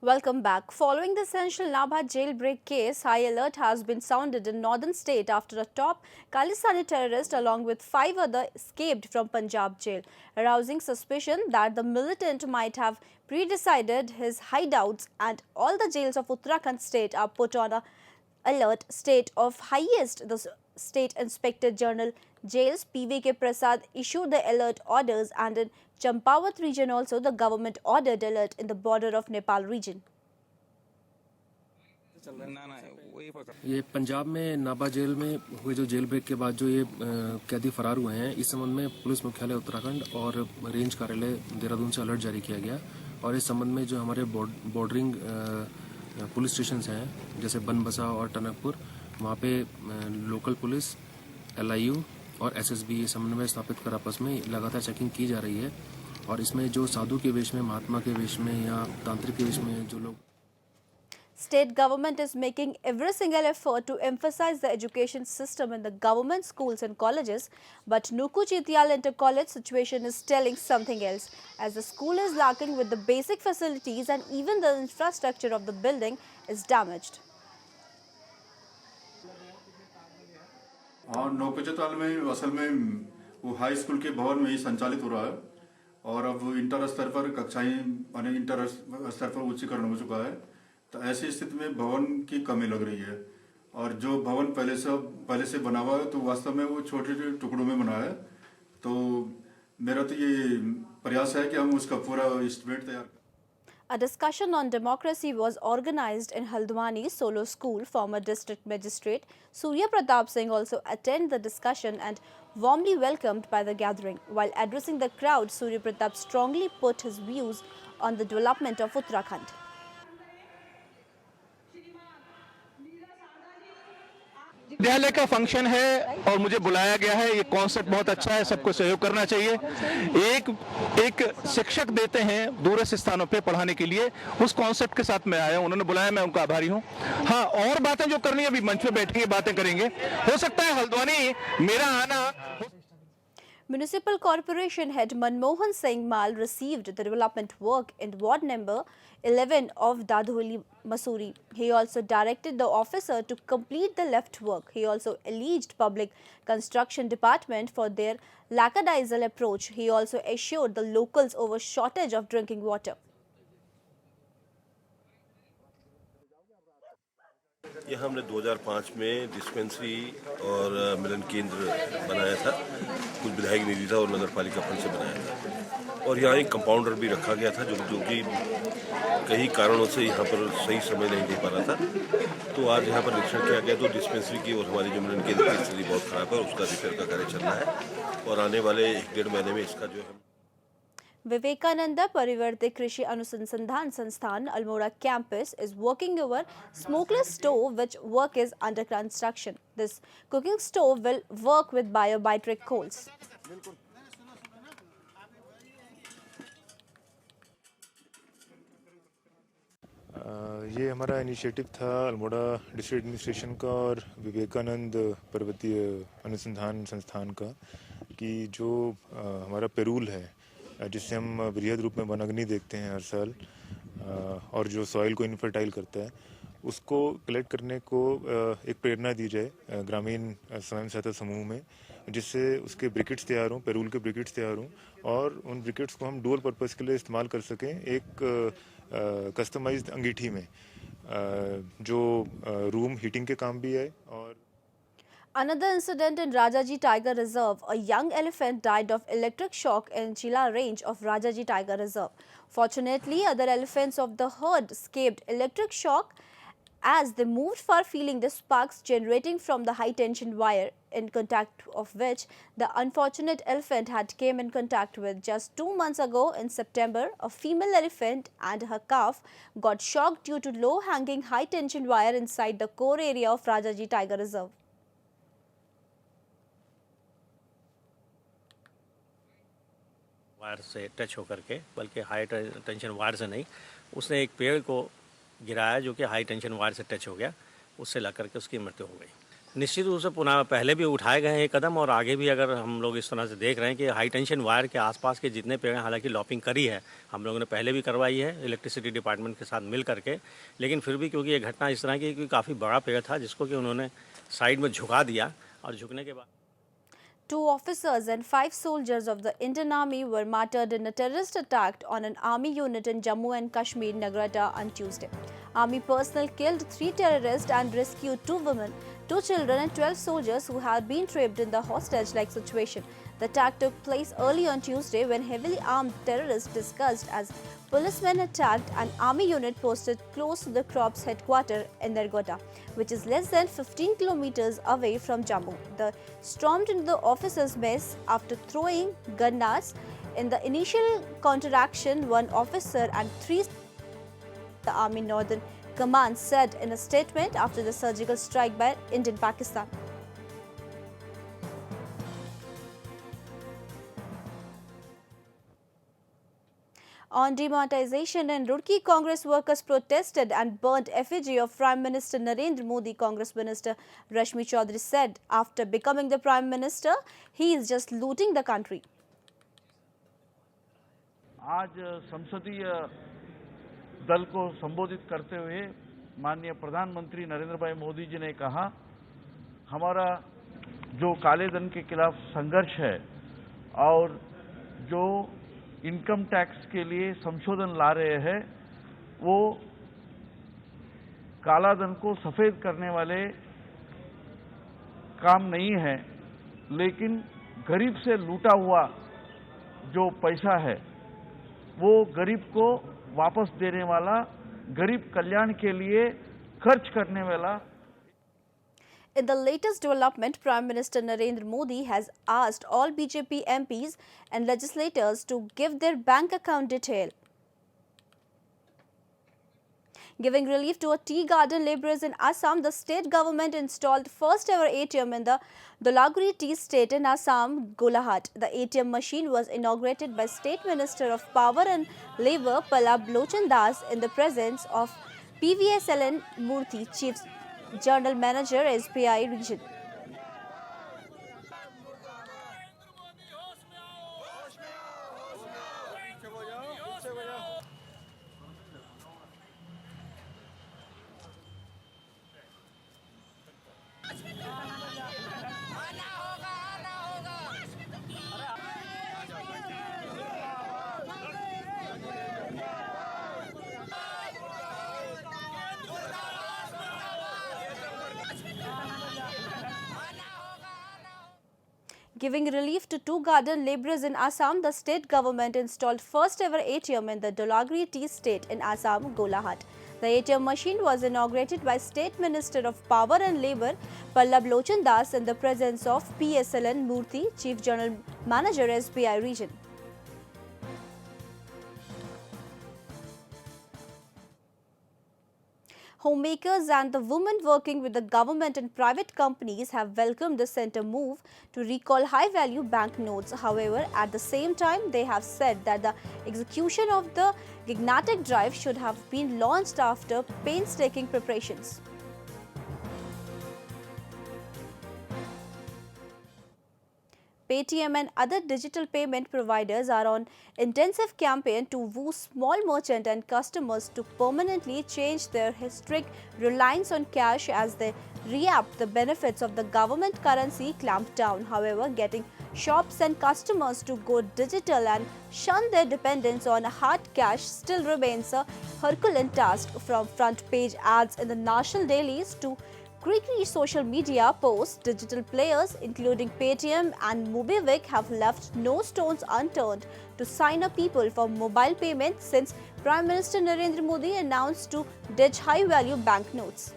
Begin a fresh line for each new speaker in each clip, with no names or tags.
Welcome back. Following the essential Nabha jailbreak case, high alert has been sounded in northern state after a top Khalisani terrorist along with 5 others escaped from Punjab jail, arousing suspicion that the militant might have pre-decided his hideouts, and all the jails of Uttarakhand state are put on a alert state of highest. The State Inspector General Jails PVK Prasad issued the alert orders, and in Champawat region also the government ordered alert in the border of Nepal region.
ये पंजाब में Nabha jail में हुए जो jail break के बाद जो ये कैदी फरार हुए हैं, इस संबंध में पुलिस मुख्यालय उत्तराखंड और रेंज कार्यालय देहरादून से अलर्ट जारी किया गया। और इस संबंध में जो हमारे बॉर्डरिंग पुलिस स्टेशन हैं जैसे बनबसा और टनकपुर, वहाँ पे लोकल पुलिस, LIU और SSB समन्वय स्थापित कर आपस में लगातार चेकिंग की जा रही है। और इसमें जो साधु के वेश में, महात्मा के वेश में या तांत्रिक के वेश में जो लोग
State government is making every single effort to emphasize the education system in the government schools and colleges, but Nuku Chitiyal Inter-College situation is telling something else, as the school is lacking with the basic facilities and even the infrastructure of the building is damaged.
हाँ, नौकचताल में असल में वो high school के भवन में ही संचालित हो रहा है और अब इंटर स्तर पर कक्षाएं माने इंटर स्तर पर उच्चीकरण हो चुका है। तो ऐसी स्थिति में भवन की कमी लग रही है और जो भवन पहले से बना हुआ है तो वास्तव में वो छोटे छोटे टुकड़ों में बना है। तो मेरा तो ये प्रयास है कि हम उसका पूरा एस्टिमेट तैयार करें।
A discussion on democracy was organized in Haldwani Solo School. Former district magistrate Surya Pratap Singh also attended the discussion and warmly welcomed by the gathering. While addressing the crowd, Surya Pratap strongly put his views on the development of Uttarakhand.
विद्यालय का function है और मुझे बुलाया गया है। ये concept बहुत अच्छा है, सबको सहयोग करना चाहिए। एक शिक्षक देते हैं दूरस्थ स्थानों पे पढ़ाने के लिए, उस कॉन्सेप्ट के साथ मैं आया हूं। उन्होंने बुलाया, मैं उनका आभारी हूं। हाँ, और बातें जो करनी है अभी मंच पे बैठेंगे, बातें करेंगे। हो सकता है हल्द्वानी मेरा आना।
Municipal Corporation head Manmohan Singh Mal received the development work in ward number 11 of Dadholi, Mussoorie. He also directed the officer to complete the left work. He also alleged Public Construction Department for their lackadaisical approach. He also assured the locals over shortage of drinking water.
ये हमने 2005 में dispensary और मिलन केंद्र बनाया था, कुछ विधायक निधि था और नगर पालिका फंड से बनाया था। और यहाँ एक कंपाउंडर भी रखा गया था जो कि कई कारणों से यहाँ पर सही समय नहीं दे पा रहा था। तो आज यहाँ पर निरीक्षण किया गया तो डिस्पेंसरी की और हमारी जो मिलन केंद्र की स्थिति बहुत खराब है और उसका रिपेयर का कार्य चल रहा है और आने वाले 1-1.5 महीने में इसका जो है
Vivekananda Parivartik Krishi Anusandhan Sansthan Almora campus is working over smokeless stove which work is under construction. This cooking stove will work with biometric coals.
ये हमारा इनिशिएटिव था अल्मोड़ा डिस्ट्रिक्ट एडमिनिस्ट्रेशन का और विवेकानंद पर्वतीय अनुसंधान संस्थान का कि जो हमारा पेरूल है जिससे हम बृहद रूप में वनाग्नि देखते हैं हर साल और जो सॉइल को इनफर्टाइल करता है, उसको कलेक्ट करने को एक प्रेरणा दी जाए ग्रामीण स्वयं सहायता समूह में, जिससे उसके ब्रिकेट्स तैयार हों, पेरूल के ब्रिकेट्स तैयार हों और उन ब्रिकेट्स को हम डुअल पर्पस के लिए इस्तेमाल कर सकें एक कस्टमाइज्ड अंगीठी में जो रूम हीटिंग के काम भी है। और
Another incident in Rajaji Tiger Reserve. A young elephant died of electric shock in Chila range of Rajaji Tiger Reserve. Fortunately, other elephants of the herd escaped electric shock as they moved far, feeling the sparks generating from the high tension wire, in contact of which the unfortunate elephant had came in contact with. Just 2 months ago in September, a female elephant and her calf got shocked due to low hanging high tension wire inside the core area of Rajaji Tiger Reserve.
Wire से touch होकर के, बल्कि high tension wire से नहीं, उसने एक पेड़ को गिराया जो कि हाई टेंशन वायर से टच हो गया, उससे लग करके उसकी मृत्यु हो गई। निश्चित रूप से पुनः पहले भी उठाए गए हैं ये कदम, और आगे भी अगर हम लोग इस तरह से देख रहे हैं कि हाई टेंशन वायर के आसपास के जितने पेड़ हैं, हालांकि लॉपिंग करी है हम लोगों ने पहले भी करवाई है इलेक्ट्रिसिटी डिपार्टमेंट के साथ मिल करके, लेकिन फिर भी क्योंकि ये घटना इस तरह की काफ़ी बड़ा पेड़ था जिसको कि उन्होंने साइड में झुका दिया, और झुकने के बाद
2 officers and 5 soldiers of the Indian Army were martyred in a terrorist attack on an army unit in Jammu and Kashmir, Nagrata, on Tuesday. Army personnel killed 3 terrorists and rescued 2 women, 2 children and 12 soldiers who had been trapped in the hostage-like situation. The attack took place early on Tuesday when heavily armed terrorists disguised as policemen attacked an army unit posted close to the Corps headquarters in Nargota, which is less than 15 kilometers away from Jammu. They stormed into the officers' mess after throwing grenades. In the initial counteraction, 1 officer and 3 the Army Northern Command said in a statement after the surgical strike by Indian Pakistan. On demonetization in Roorkee, Congress workers protested and burnt effigy of Prime Minister Narendra Modi. Congress Minister Rashmi Chaudhary said after becoming the Prime Minister, he is just looting the country.
आज संसदीय दल को संबोधित करते हुए माननीय प्रधानमंत्री नरेंद्र भाई मोदी जी ने कहा, हमारा जो काले धन के खिलाफ संघर्ष है और जो इनकम टैक्स के लिए संशोधन ला रहे हैं, वो काला धन को सफेद करने वाले काम नहीं है, लेकिन गरीब से लूटा हुआ जो पैसा है वो गरीब को वापस देने वाला, गरीब कल्याण के लिए खर्च करने वाला।
In the latest development, Prime Minister Narendra Modi has asked all BJP MPs and legislators to give their bank account detail. Giving relief to a tea garden laborers in Assam, the state government installed first ever ATM in the Dholaguri tea state in Assam, Golaghat. The ATM machine was inaugurated by State Minister of Power and Labour Pallab Lochan Das in the presence of PVSLN Murthy, Chief General Manager, SBI Region. Giving relief to 2 garden laborers in Assam, the state government installed first ever ATM in the Dholaguri tea state in Assam, Golaghat. The ATM machine was inaugurated by State Minister of Power and Labour Pallab Lochan Das in the presence of PSLN Murthy, Chief General Manager, SBI Region. Homemakers and the women working with the government and private companies have welcomed the centre move to recall high-value banknotes. However, at the same time, they have said that the execution of the gigantic drive should have been launched after painstaking preparations. Paytm and other digital payment providers are on intensive campaign to woo small merchant and customers to permanently change their historic reliance on cash as they reap the benefits of the government currency clampdown. However, getting shops and customers to go digital and shun their dependence on hard cash still remains a Herculean task. From front page ads in the national dailies to creaky social media posts, digital players including Paytm and MobiVic have left no stones unturned to sign up people for mobile payments since Prime Minister Narendra Modi announced to ditch high-value banknotes.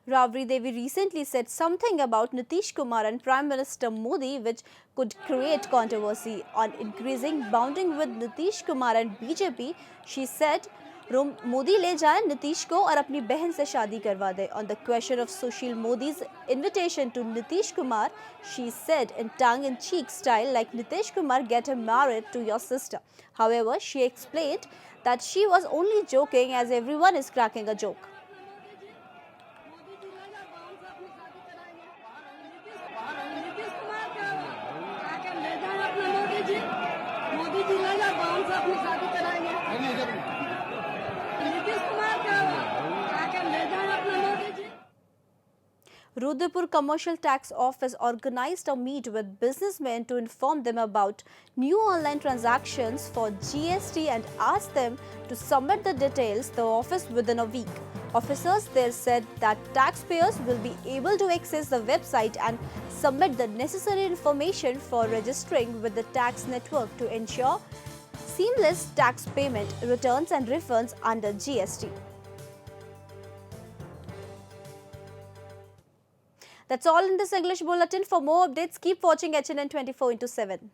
Rabri Devi recently said something about Nitish Kumar and Prime Minister Modi which could create controversy. On increasing bonding with Nitish Kumar and BJP, she said, Modi ले जाए नीतीश को और अपनी बहन से शादी करवा दे. On the question of Sushil Modi's invitation to Nitish Kumar, she said in tongue-in-cheek style, like, Nitish Kumar, get him married to your sister. However, she explained that she was only joking as everyone is cracking a joke. Rudrapur Commercial Tax Office organized a meet with businessmen to inform them about new online transactions for GST and asked them to submit the details to the office within a week. Officers there said that taxpayers will be able to access the website and submit the necessary information for registering with the tax network to ensure seamless tax payment, returns and refunds under GST. That's all in this English bulletin. For more updates, keep watching HNN 24/7.